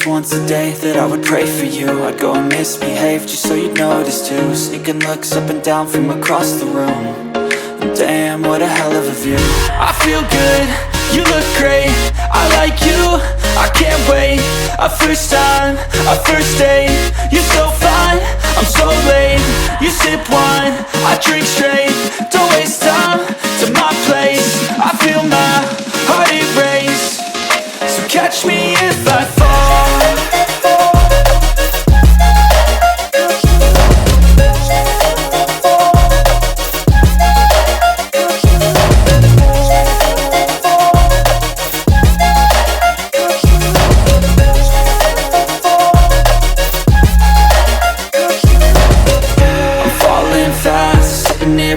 just once a day that I would pray for you. I'd go and misbehave just so you'd notice too. Sneaking looks up and down from across the room. And damn, what a hell of a view. I feel good, you look great, I like you, I can't wait. A first time, a first date, you're so fine, I'm so late. You sip wine, I drink straight, don't waste time to my place. I feel my heart erase, so catch me if I fall.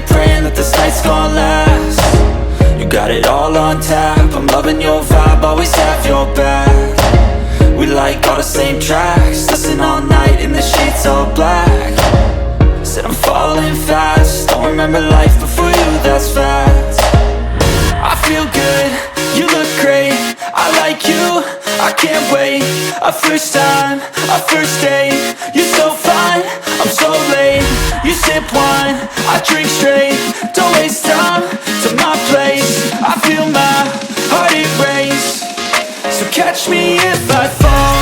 Praying that this night's gonna last. You got it all on tap, I'm loving your vibe, always have your back. We like all the same tracks, listen all night in the sheets all black. Said I'm falling fast, don't remember life before you, that's fact. I feel good, you look great, I like you, I can't wait. A first time, a first date, you're so fine, I'm so late. You sip wine, I drink straight, don't waste time to my place. I feel my heart erase, so catch me if I fall.